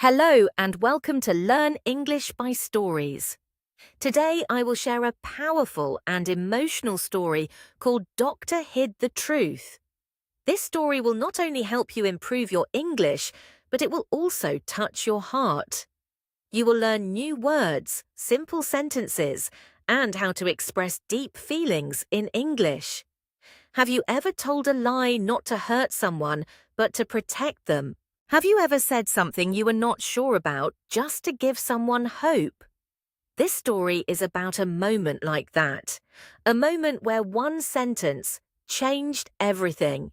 Hello and welcome to Learn English by Stories. Today I will share a powerful and emotional story called Doctor Hid the Truth. This story will not only help you improve your English, but it will also touch your heart. You will learn new words, simple sentences, and how to express deep feelings in English. Have you ever told a lie not to hurt someone, but to protect them? Have you ever said something you were not sure about just to give someone hope? This story is about a moment like that, a moment where one sentence changed everything.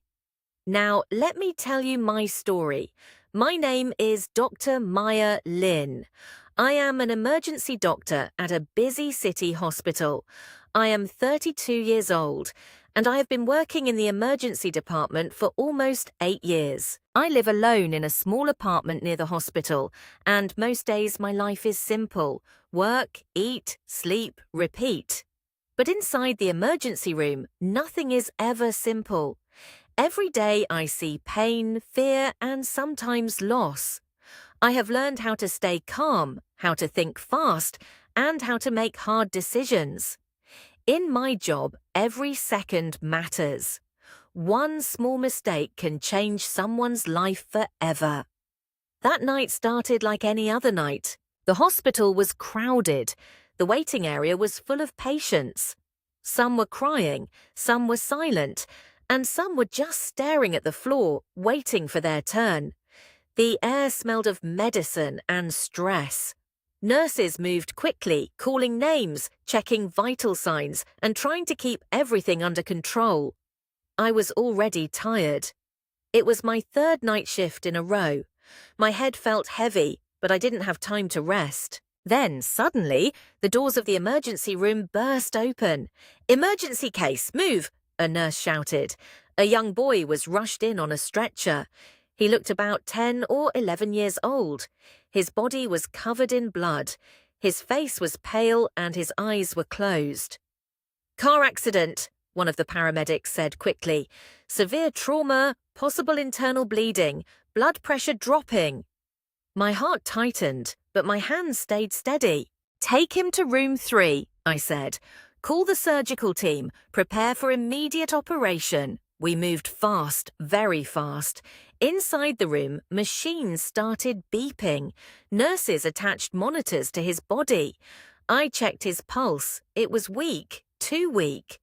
Now, let me tell you my story. My name is Dr. Maya Lin. I am an emergency doctor at a busy city hospital. I am 32 years old, and I have been working in the emergency department for almost 8 years. I live alone in a small apartment near the hospital, and most days my life is simple: work, eat, sleep, repeat. But inside the emergency room, nothing is ever simple. Every day I see pain, fear, and sometimes loss. I have learned how to stay calm, how to think fast, and how to make hard decisions. In my job, every second matters. One small mistake can change someone's life forever. That night started like any other night. The hospital was crowded. The waiting area was full of patients. Some were crying, some were silent, and some were just staring at the floor, waiting for their turn. The air smelled of medicine and stress. Nurses moved quickly, calling names, checking vital signs, and trying to keep everything under control. I was already tired. It was my third night shift in a row. My head felt heavy, but I didn't have time to rest. Then, suddenly, the doors of the emergency room burst open. "Emergency case, move!" a nurse shouted. A young boy was rushed in on a stretcher. He looked about 10 or 11 years old. His body was covered in blood. His face was pale and his eyes were closed. "Car accident," one of the paramedics said quickly. "Severe trauma, possible internal bleeding, blood pressure dropping." My heart tightened, but my hands stayed steady. "Take him to room 3, I said. "Call the surgical team. Prepare for immediate operation." We moved fast, very fast. Inside the room, machines started beeping. Nurses attached monitors to his body. I checked his pulse. It was weak, too weak.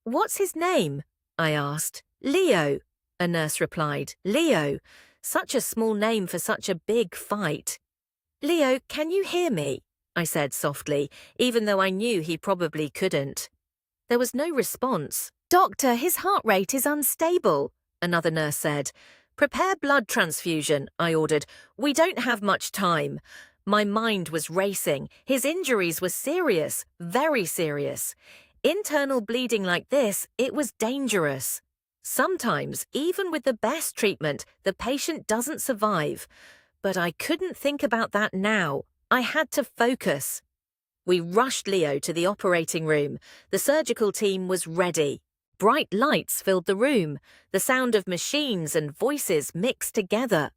"What's his name?" I asked. "Leo," a nurse replied. "Leo. Such a small name for such a big fight." "Leo, can you hear me?" I said softly, even though I knew he probably couldn't. There was no response. "Doctor, his heart rate is unstable," another nurse said. "Prepare blood transfusion," I ordered. "We don't have much time." My mind was racing. His injuries were serious, very serious. Internal bleeding like this, it was dangerous. Sometimes, even with the best treatment, the patient doesn't survive. But I couldn't think about that now. I had to focus. We rushed Leo to the operating room. The surgical team was ready. Bright lights filled the room. The sound of machines and voices mixed together.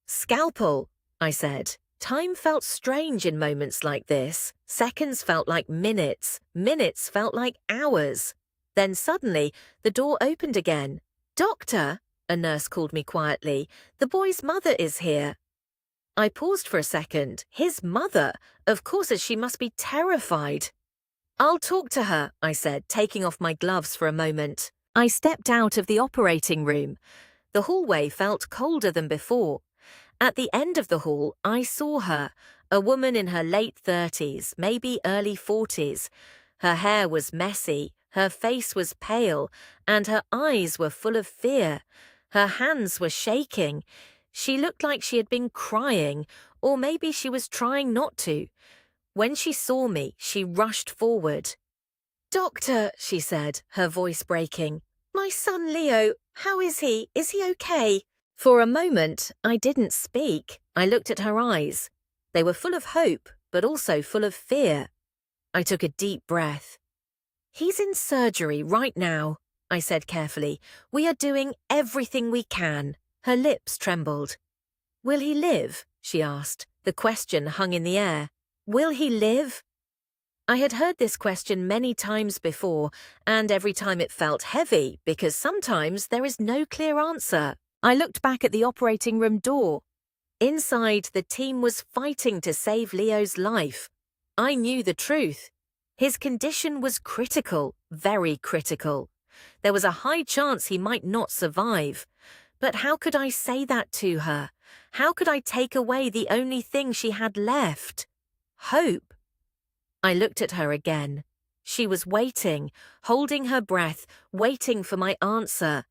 "Scalpel," I said. Time felt strange in moments like this. Seconds felt like minutes. Minutes felt like hours. Then suddenly, the door opened again. "Doctor," a nurse called me quietly, "the boy's mother is here." I paused for a second. His mother? Of course, as she must be terrified. "I'll talk to her," I said, taking off my gloves for a moment. I stepped out of the operating room. The hallway felt colder than before. At the end of the hall, I saw her, a woman in her late 30s, maybe early 40s. Her hair was messy, her face was pale, and her eyes were full of fear. Her hands were shaking. She looked like she had been crying, or maybe she was trying not to. When she saw me, she rushed forward. "Doctor," she said, her voice breaking. "My son Leo, how is he? Is he okay?" For a moment, I didn't speak. I looked at her eyes. They were full of hope, but also full of fear. I took a deep breath. "He's in surgery right now," I said carefully. "We are doing everything we can." Her lips trembled. "Will he live?" she asked. The question hung in the air. Will he live? I had heard this question many times before, and every time it felt heavy because sometimes there is no clear answer. I looked back at the operating room door. Inside, the team was fighting to save Leo's life. I knew the truth. His condition was critical, very critical. There was a high chance he might not survive. But how could I say that to her? How could I take away the only thing she had left? Hope. I looked at her again. She was waiting, holding her breath, waiting for my answer.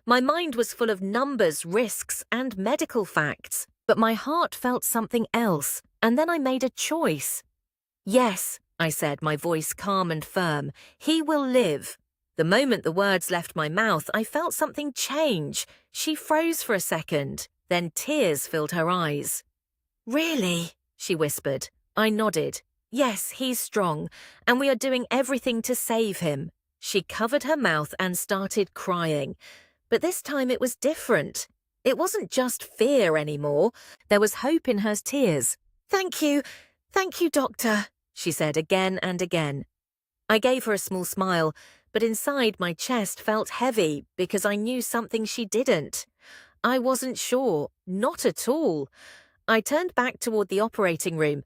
My mind was full of numbers, risks, and medical facts, but my heart felt something else, and then I made a choice. Yes, I said, my voice calm and firm. He will live. The moment the words left my mouth, I felt something change. She froze for a second, then tears filled her eyes. Really? She whispered. I nodded. Yes, he's strong, and we are doing everything to save him. She covered her mouth and started crying. But this time it was different. It wasn't just fear anymore. There was hope in her tears. Thank you, doctor, she said again and again. I gave her a small smile, but inside my chest felt heavy because I knew something she didn't. I wasn't sure, not at all. I turned back toward the operating room.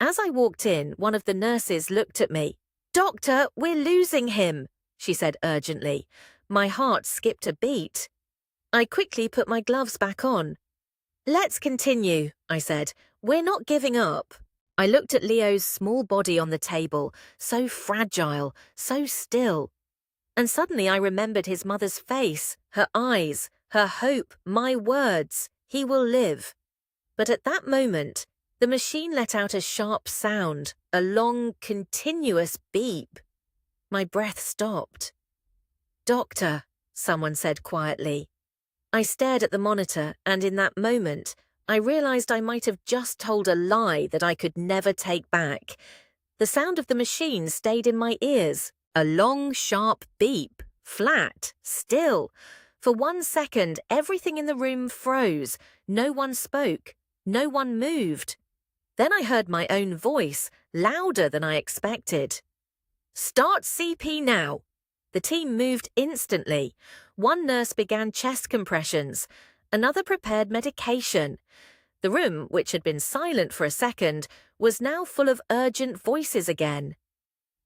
As I walked in, one of the nurses looked at me. Doctor, we're losing him, she said urgently. My heart skipped a beat. I quickly put my gloves back on. Let's continue, I said. We're not giving up. I looked at Leo's small body on the table, so fragile, so still. And suddenly I remembered his mother's face, her eyes, her hope, my words. He will live. But at that moment, the machine let out a sharp sound, a long, continuous beep. My breath stopped. Doctor, someone said quietly. I stared at the monitor, and in that moment, I realized I might have just told a lie that I could never take back. The sound of the machine stayed in my ears, a long, sharp beep, flat, still. For 1 second, everything in the room froze. No one spoke. No one moved. Then I heard my own voice, louder than I expected. Start CP now. The team moved instantly. One nurse began chest compressions. Another prepared medication. The room, which had been silent for a second, was now full of urgent voices again.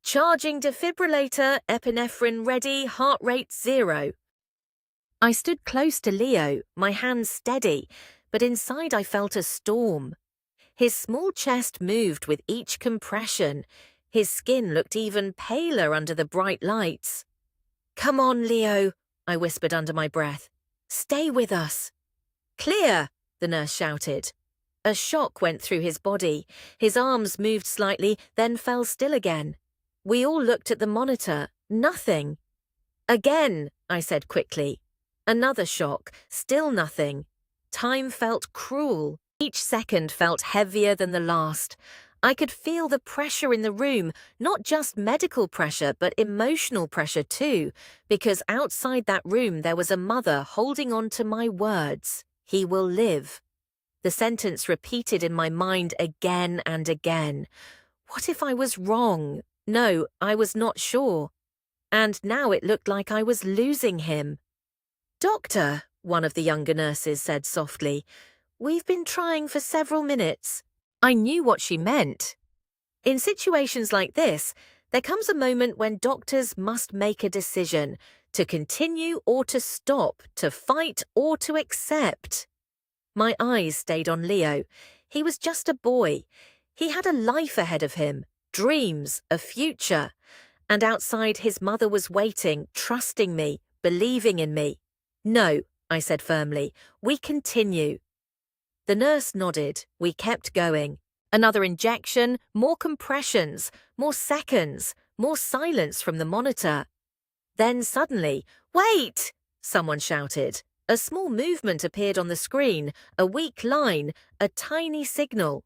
Charging defibrillator, epinephrine ready, heart rate 0. I stood close to Leo, my hands steady, but inside I felt a storm. His small chest moved with each compression. His skin looked even paler under the bright lights. Come on, Leo, I whispered under my breath. Stay with us. Clear, the nurse shouted. A shock went through his body. His arms moved slightly, then fell still again. We all looked at the monitor. Nothing. Again, I said quickly. Another shock. Still nothing. Time felt cruel. Each second felt heavier than the last. I could feel the pressure in the room, not just medical pressure, but emotional pressure too, because outside that room there was a mother holding on to my words. He will live. The sentence repeated in my mind again and again. What if I was wrong? No, I was not sure. And now it looked like I was losing him. Doctor, one of the younger nurses said softly, we've been trying for several minutes. I knew what she meant. In situations like this, there comes a moment when doctors must make a decision to continue or to stop, to fight or to accept. My eyes stayed on Leo. He was just a boy. He had a life ahead of him, dreams, a future. And outside his mother was waiting, trusting me, believing in me. No, I said firmly, we continue. The nurse nodded. We kept going. Another injection, more compressions, more seconds, more silence from the monitor. Then suddenly, wait! Someone shouted. A small movement appeared on the screen, a weak line, a tiny signal.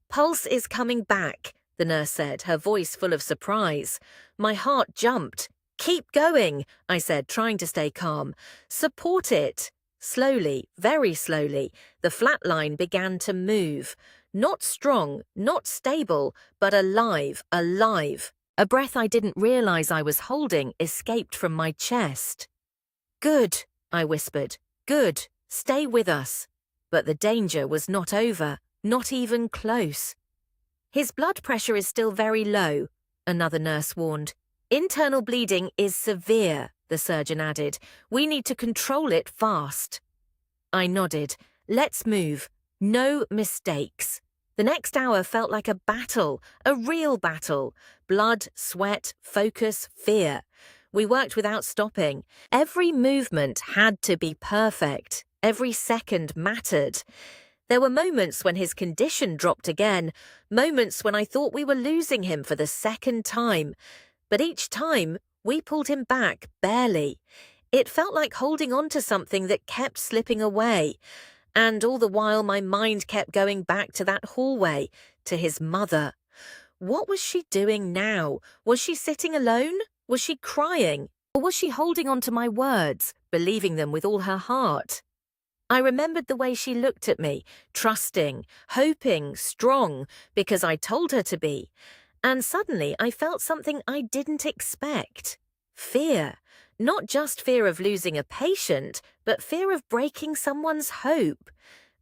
Pulse is coming back, the nurse said, her voice full of surprise. My heart jumped. Keep going, I said, trying to stay calm. Support it. Slowly, very slowly, the flat line began to move. Not strong, not stable, but alive, alive. A breath I didn't realize I was holding escaped from my chest. "Good," I whispered. "Good. Stay with us." But the danger was not over, not even close. "His blood pressure is still very low," another nurse warned. "Internal bleeding is severe," the surgeon added. "We need to control it fast." I nodded. "Let's move. No mistakes." The next hour felt like a battle, a real battle. Blood, sweat, focus, fear. We worked without stopping. Every movement had to be perfect. Every second mattered. There were moments when his condition dropped again, moments when I thought we were losing him for the second time. But each time, we pulled him back, barely. It felt like holding on to something that kept slipping away. And all the while, my mind kept going back to that hallway, to his mother. What was she doing now? Was she sitting alone? Was she crying? Or was she holding on to my words, believing them with all her heart? I remembered the way she looked at me, trusting, hoping, strong, because I told her to be. And suddenly I felt something I didn't expect. Fear. Not just fear of losing a patient, but fear of breaking someone's hope.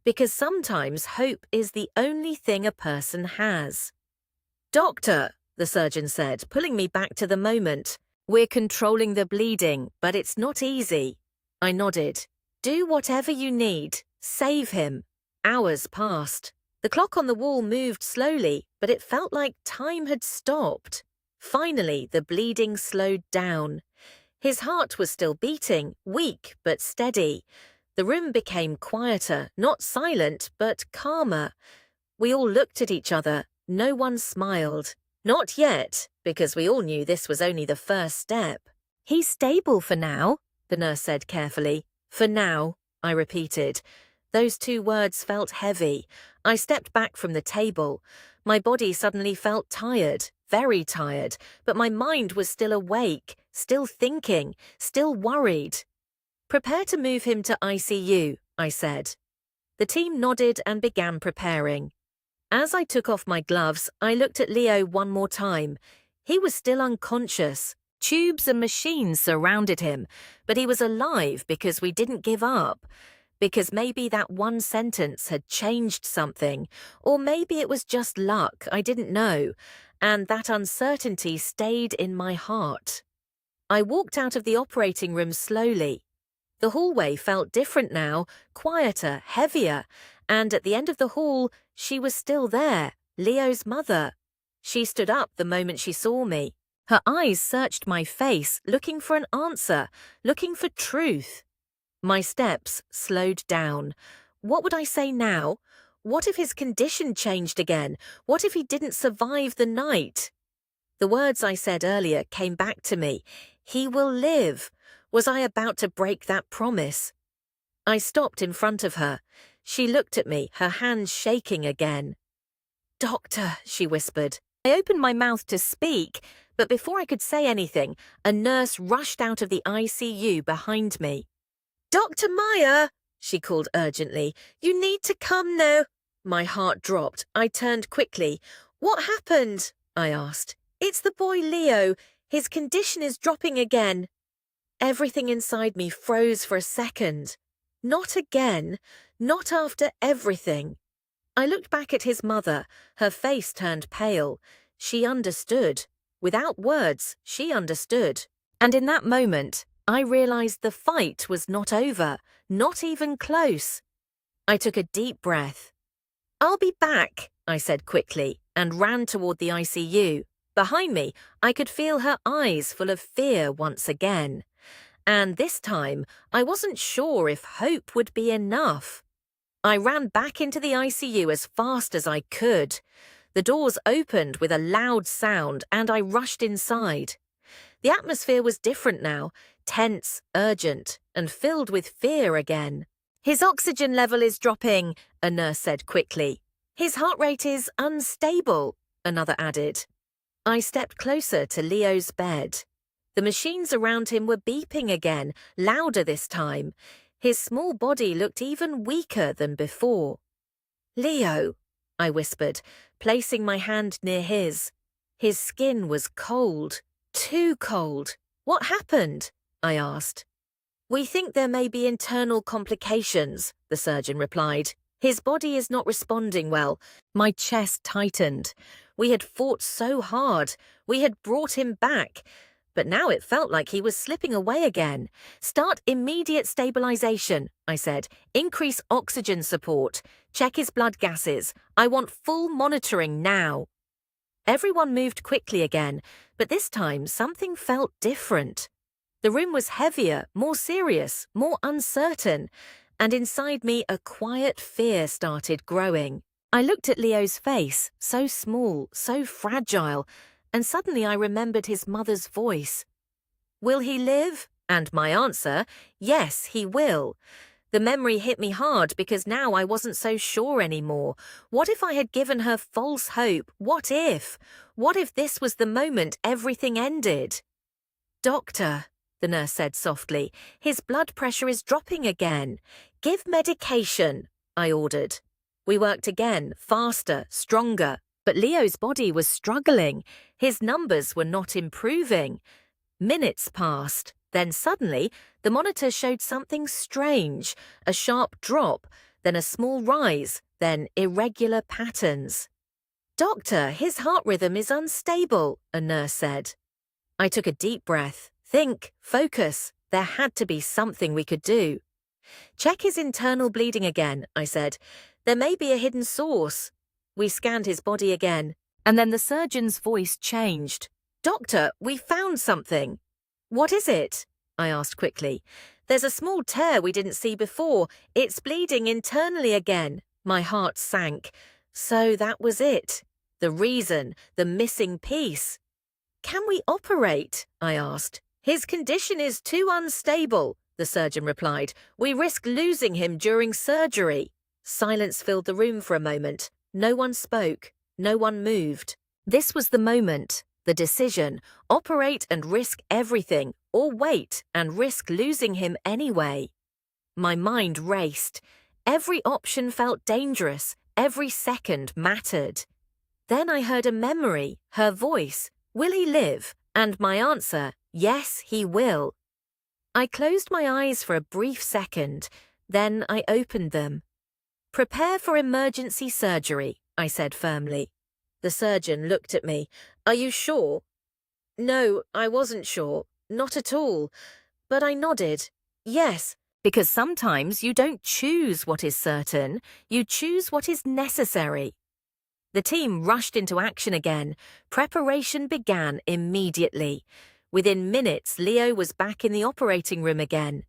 Because sometimes hope is the only thing a person has. "Doctor," the surgeon said, pulling me back to the moment. "We're controlling the bleeding, but it's not easy." I nodded. "Do whatever you need. Save him." Hours passed. The clock on the wall moved slowly, but it felt like time had stopped. Finally, the bleeding slowed down. His heart was still beating, weak but steady. The room became quieter, not silent, but calmer. We all looked at each other. No one smiled. Not yet, because we all knew this was only the first step. "He's stable for now," the nurse said carefully. "For now," I repeated. Those two words felt heavy. I stepped back from the table. My body suddenly felt tired, very tired, but my mind was still awake, still thinking, still worried. "Prepare to move him to ICU," I said. The team nodded and began preparing. As I took off my gloves, I looked at Leo one more time. He was still unconscious. Tubes and machines surrounded him, but he was alive because we didn't give up. Because maybe that one sentence had changed something, or maybe it was just luck, I didn't know, and that uncertainty stayed in my heart. I walked out of the operating room slowly. The hallway felt different now, quieter, heavier, and at the end of the hall, she was still there, Leo's mother. She stood up the moment she saw me. Her eyes searched my face, looking for an answer, looking for truth. My steps slowed down. What would I say now? What if his condition changed again? What if he didn't survive the night? The words I said earlier came back to me. He will live. Was I about to break that promise? I stopped in front of her. She looked at me, her hands shaking again. "Doctor," she whispered. I opened my mouth to speak, but before I could say anything, a nurse rushed out of the ICU behind me. "Dr. Meyer," she called urgently, "you need to come now." My heart dropped. I turned quickly. "What happened?" I asked. "It's the boy Leo. His condition is dropping again." Everything inside me froze for a second. Not again. Not after everything. I looked back at his mother. Her face turned pale. She understood. Without words, she understood. And in that moment, I realized the fight was not over, not even close. I took a deep breath. "I'll be back," I said quickly, and ran toward the ICU. Behind me, I could feel her eyes full of fear once again. And this time, I wasn't sure if hope would be enough. I ran back into the ICU as fast as I could. The doors opened with a loud sound, and I rushed inside. The atmosphere was different now, tense, urgent, and filled with fear again. "His oxygen level is dropping," a nurse said quickly. "His heart rate is unstable," another added. I stepped closer to Leo's bed. The machines around him were beeping again, louder this time. His small body looked even weaker than before. "Leo," I whispered, placing my hand near his. His skin was cold, too cold. "What happened?" I asked. "We think there may be internal complications," the surgeon replied. "His body is not responding well." My chest tightened. We had fought so hard. We had brought him back. But now it felt like he was slipping away again. "Start immediate stabilization," I said. "Increase oxygen support. Check his blood gases. I want full monitoring now." Everyone moved quickly again, but this time something felt different. The room was heavier, more serious, more uncertain, and inside me a quiet fear started growing. I looked at Leo's face, so small, so fragile, and suddenly I remembered his mother's voice. "Will he live?" And my answer, "Yes, he will." The memory hit me hard because now I wasn't so sure anymore. What if I had given her false hope? What if? What if this was the moment everything ended? "Doctor," the nurse said softly, "his blood pressure is dropping again. Give medication," I ordered. We worked again, faster, stronger, but Leo's body was struggling. His numbers were not improving. Minutes passed. Then suddenly, the monitor showed something strange, a sharp drop, then a small rise, then irregular patterns. "Doctor, his heart rhythm is unstable," a nurse said. I took a deep breath. Think, focus. There had to be something we could do. "Check his internal bleeding again," I said. "There may be a hidden source." We scanned his body again, and then the surgeon's voice changed. "Doctor, we found something." "What is it?" I asked quickly. "There's a small tear we didn't see before. It's bleeding internally again." My heart sank. So that was it. The reason, the missing piece. "Can we operate?" I asked. "His condition is too unstable," the surgeon replied. "We risk losing him during surgery." Silence filled the room for a moment. No one spoke. No one moved. This was the moment, the decision. Operate and risk everything, or wait and risk losing him anyway. My mind raced. Every option felt dangerous. Every second mattered. Then I heard a memory, her voice. "Will he live?" And my answer, "Yes, he will." I closed my eyes for a brief second. Then I opened them. "Prepare for emergency surgery," I said firmly. The surgeon looked at me. "Are you sure?" No, I wasn't sure. Not at all. But I nodded. Yes, because sometimes you don't choose what is certain, you choose what is necessary. The team rushed into action again. Preparation began immediately. Within minutes, Leo was back in the operating room again.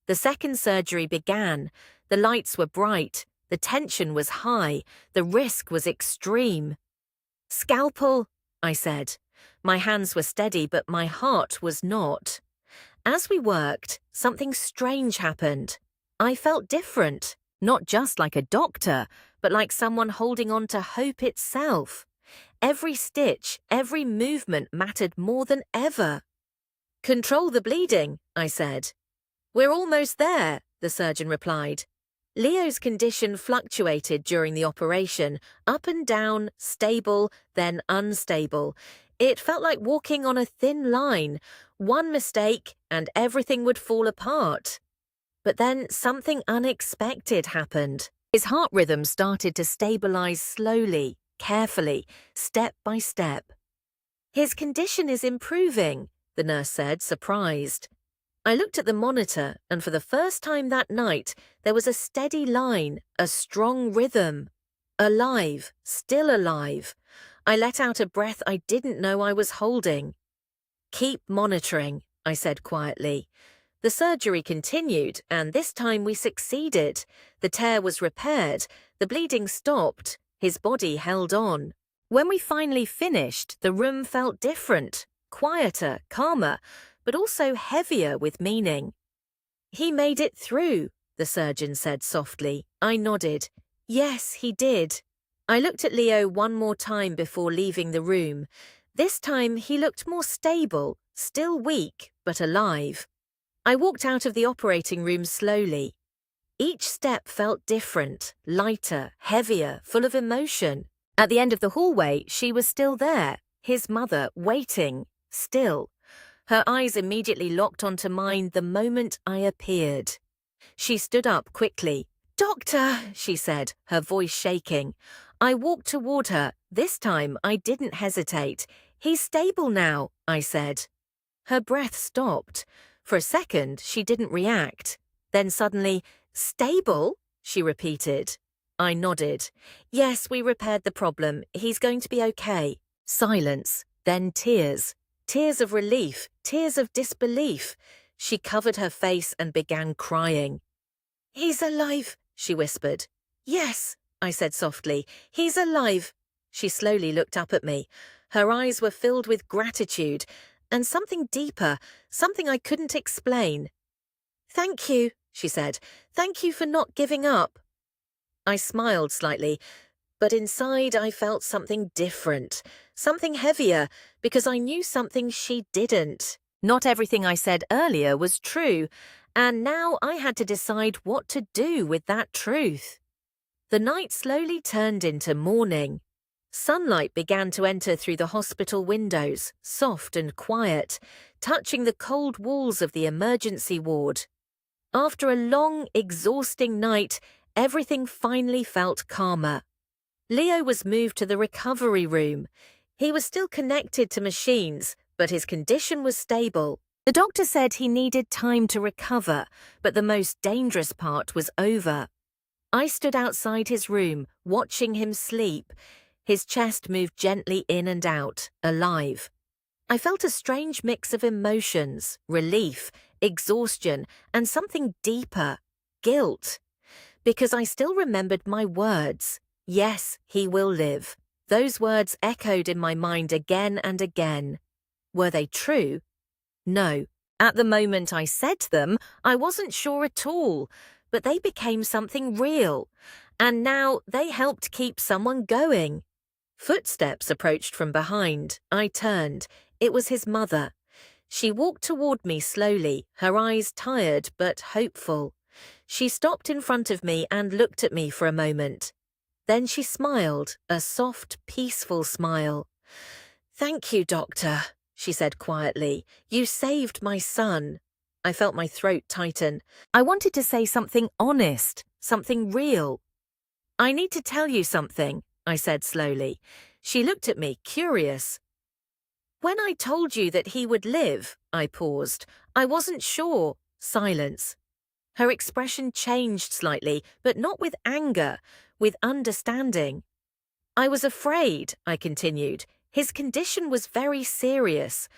The second surgery began. The lights were bright. The tension was high. The risk was extreme. "Scalpel," I said. My hands were steady, but my heart was not. As we worked, something strange happened. I felt different, not just like a doctor, but like someone holding on to hope itself. Every stitch, every movement mattered more than ever. "Control the bleeding," I said. "We're almost there," the surgeon replied. Leo's condition fluctuated during the operation, up and down, stable, then unstable. It felt like walking on a thin line. One mistake, and everything would fall apart. But then something unexpected happened. His heart rhythm started to stabilize slowly, carefully, step by step. "His condition is improving," the nurse said, surprised. I looked at the monitor, and for the first time that night, there was a steady line, a strong rhythm. Alive, still alive. I let out a breath I didn't know I was holding. "Keep monitoring," I said quietly. The surgery continued, and this time we succeeded. The tear was repaired, the bleeding stopped, his body held on. When we finally finished, the room felt different, quieter, calmer, but also heavier with meaning. "He made it through," the surgeon said softly. I nodded. Yes, he did. I looked at Leo one more time before leaving the room. This time he looked more stable, still weak, but alive. I walked out of the operating room slowly. Each step felt different, lighter, heavier, full of emotion. At the end of the hallway, she was still there, his mother, waiting, still. Her eyes immediately locked onto mine the moment I appeared. She stood up quickly. "Doctor," she said, her voice shaking. I walked toward her. This time I didn't hesitate. "He's stable now," I said. Her breath stopped. For a second, she didn't react. Then suddenly, "Stable?" she repeated. I nodded. "Yes, we repaired the problem. He's going to be okay." Silence, then tears. Tears of relief, tears of disbelief. She covered her face and began crying. "He's alive," she whispered. "Yes," I said softly. "He's alive." She slowly looked up at me. Her eyes were filled with gratitude and something deeper, something I couldn't explain. "Thank you," she said. "Thank you for not giving up." I smiled slightly, but inside I felt something different, something heavier, because I knew something she didn't. Not everything I said earlier was true, and now I had to decide what to do with that truth. The night slowly turned into morning. Sunlight began to enter through the hospital windows, soft and quiet, touching the cold walls of the emergency ward. After a long, exhausting night, everything finally felt calmer. Leo was moved to the recovery room. He was still connected to machines, but his condition was stable. The doctor said he needed time to recover, but the most dangerous part was over. I stood outside his room, watching him sleep. His chest moved gently in and out, alive. I felt a strange mix of emotions, relief, exhaustion, and something deeper, guilt. Because I still remembered my words. "Yes, he will live." Those words echoed in my mind again and again. Were they true? No. At the moment I said them, I wasn't sure at all, but they became something real. And now they helped keep someone going. Footsteps approached from behind. I turned. It was his mother. She walked toward me slowly, her eyes tired but hopeful. She stopped in front of me and looked at me for a moment. Then she smiled, a soft, peaceful smile. "Thank you, doctor," she said quietly. "You saved my son." I felt my throat tighten. I wanted to say something honest, something real. "I need to tell you something," I said slowly. She looked at me, curious. "When I told you that he would live," I paused. "I wasn't sure." Silence. Her expression changed slightly, but not with anger, with understanding. "I was afraid," I continued. "His condition was very serious.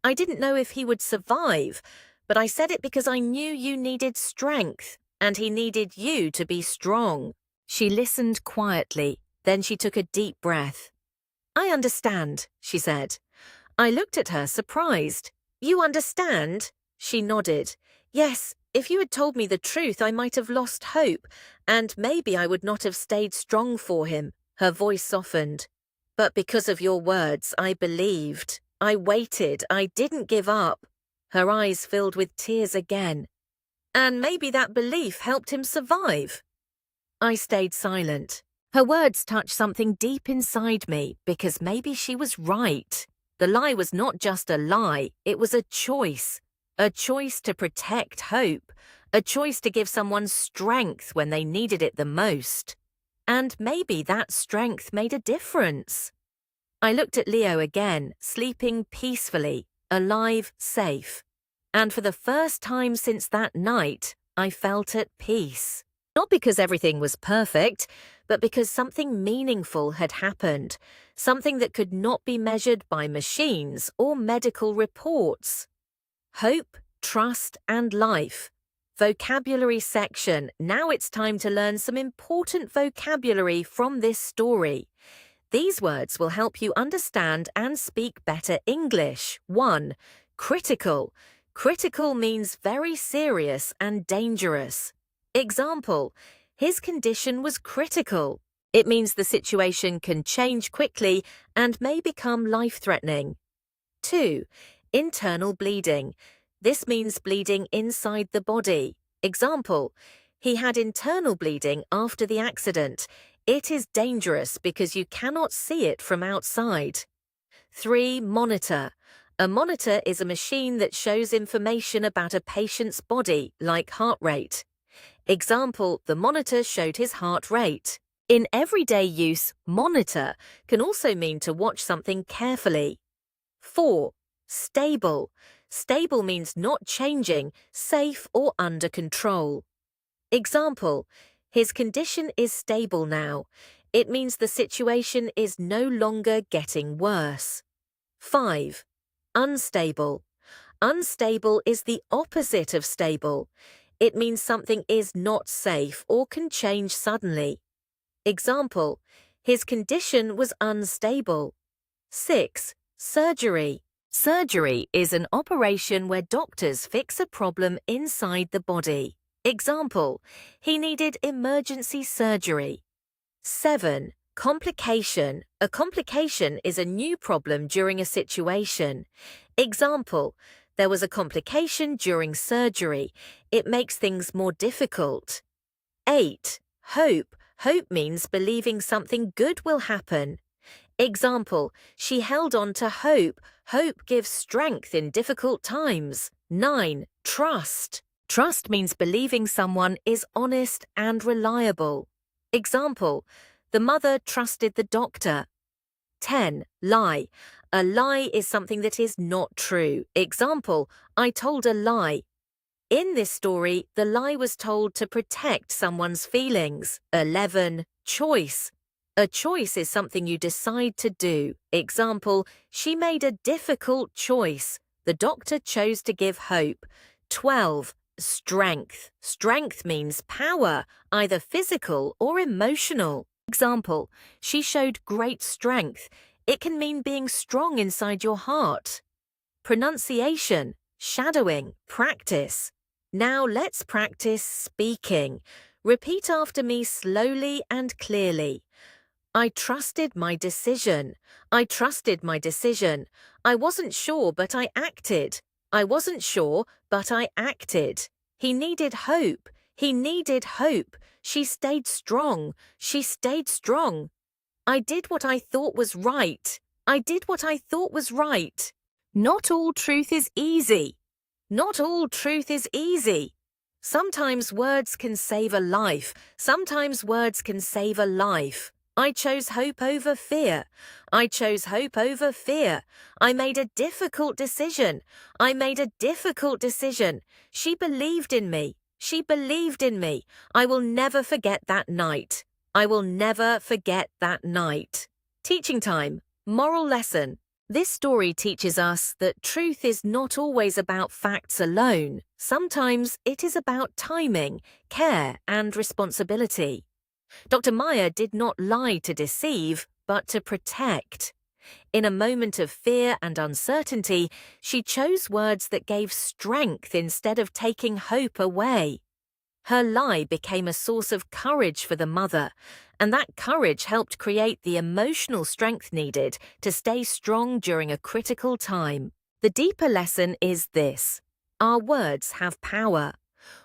I didn't know if he would survive, but I said it because I knew you needed strength, and he needed you to be strong." She listened quietly, then she took a deep breath. "I understand," she said. I looked at her, surprised. "You understand?" She nodded. "Yes, if you had told me the truth, I might have lost hope, and maybe I would not have stayed strong for him." Her voice softened. "But because of your words, I believed. I waited. I didn't give up." Her eyes filled with tears again. "And maybe that belief helped him survive." I stayed silent. Her words touched something deep inside me, because maybe she was right. The lie was not just a lie, it was a choice to protect hope, a choice to give someone strength when they needed it the most. And maybe that strength made a difference. I looked at Leo again, sleeping peacefully, alive, safe. And for the first time since that night, I felt at peace. Not because everything was perfect, but because something meaningful had happened, something that could not be measured by machines or medical reports. Hope, trust, and life. Vocabulary section. Now it's time to learn some important vocabulary from this story. These words will help you understand and speak better English. 1. Critical. Critical means very serious and dangerous. Example, his condition was critical. It means the situation can change quickly and may become life-threatening. 2. Internal bleeding. This means bleeding inside the body. Example, He had internal bleeding after the accident. It is dangerous because you cannot see it from outside. 3. Monitor. A monitor is a machine that shows information about a patient's body, like heart rate. Example, the monitor showed his heart rate. In everyday use, monitor can also mean to watch something carefully. 4. Stable. Stable means not changing, safe or under control. Example, his condition is stable now. It means the situation is no longer getting worse. 5. Unstable. Unstable is the opposite of stable. It means something is not safe or can change suddenly. Example, his condition was unstable. 6. Surgery. Surgery is an operation where doctors fix a problem inside the body. Example, he needed emergency surgery. 7. Complication. A complication is a new problem during a situation. Example, there was a complication during surgery. It makes things more difficult. 8. Hope. Hope means believing something good will happen. Example, she held on to hope. Hope gives strength in difficult times. 9. Trust. Trust means believing someone is honest and reliable. Example, the mother trusted the doctor. 10. Lie. A lie is something that is not true. Example, I told a lie. In this story, the lie was told to protect someone's feelings. 11. Choice. A choice is something you decide to do. Example, she made a difficult choice. The doctor chose to give hope. 12. Strength. Strength means power, either physical or emotional. Example, she showed great strength. It can mean being strong inside your heart. Pronunciation, shadowing, practice. Now let's practice speaking. Repeat after me slowly and clearly. I trusted my decision. I trusted my decision. I wasn't sure, but I acted. I wasn't sure, but I acted. He needed hope. He needed hope. She stayed strong. She stayed strong. I did what I thought was right. I did what I thought was right. Not all truth is easy. Not all truth is easy. Sometimes words can save a life. Sometimes words can save a life. I chose hope over fear. I chose hope over fear. I made a difficult decision. I made a difficult decision. She believed in me. She believed in me. I will never forget that night. I will never forget that night. Teaching time. Moral lesson. This story teaches us that truth is not always about facts alone. Sometimes it is about timing, care, and responsibility. Dr. Meyer did not lie to deceive, but to protect. In a moment of fear and uncertainty, she chose words that gave strength instead of taking hope away. Her lie became a source of courage for the mother, and that courage helped create the emotional strength needed to stay strong during a critical time. The deeper lesson is this: our words have power.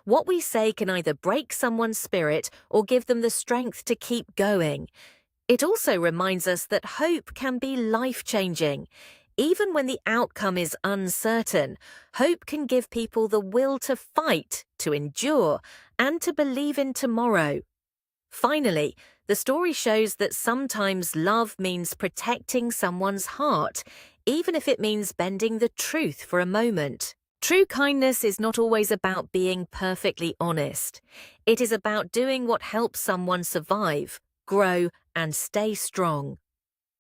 What we say can either break someone's spirit or give them the strength to keep going. It also reminds us that hope can be life-changing. Even when the outcome is uncertain, hope can give people the will to fight, to endure, and to believe in tomorrow. Finally, the story shows that sometimes love means protecting someone's heart, even if it means bending the truth for a moment. True kindness is not always about being perfectly honest. It is about doing what helps someone survive, grow, and stay strong.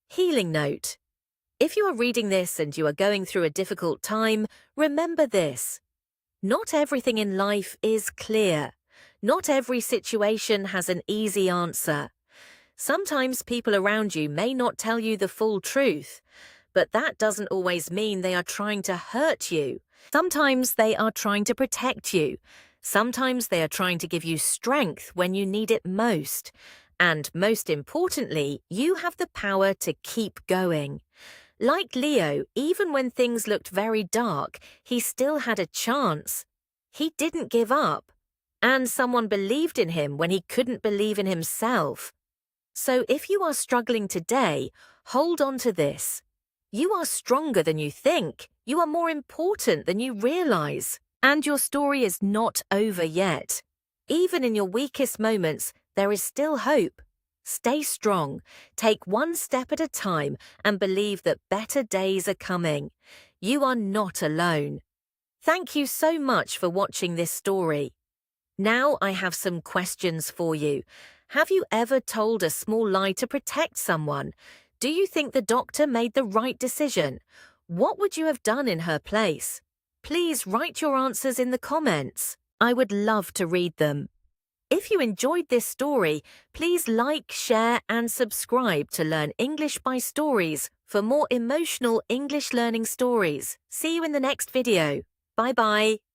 Healing note. If you are reading this and you are going through a difficult time, remember this: not everything in life is clear. Not every situation has an easy answer. Sometimes people around you may not tell you the full truth, but that doesn't always mean they are trying to hurt you. Sometimes they are trying to protect you. Sometimes they are trying to give you strength when you need it most. And most importantly, you have the power to keep going. Like Leo, even when things looked very dark, he still had a chance. He didn't give up. And someone believed in him when he couldn't believe in himself. So if you are struggling today, hold on to this. You are stronger than you think. You are more important than you realize. And your story is not over yet. Even in your weakest moments, there is still hope. Stay strong, take one step at a time, and believe that better days are coming. You are not alone. Thank you so much for watching this story. Now I have some questions for you. Have you ever told a small lie to protect someone? Do you think the doctor made the right decision? What would you have done in her place? Please write your answers in the comments. I would love to read them. If you enjoyed this story, please like, share, and subscribe to Learn English by Stories for more emotional English learning stories. See you in the next video. Bye-bye.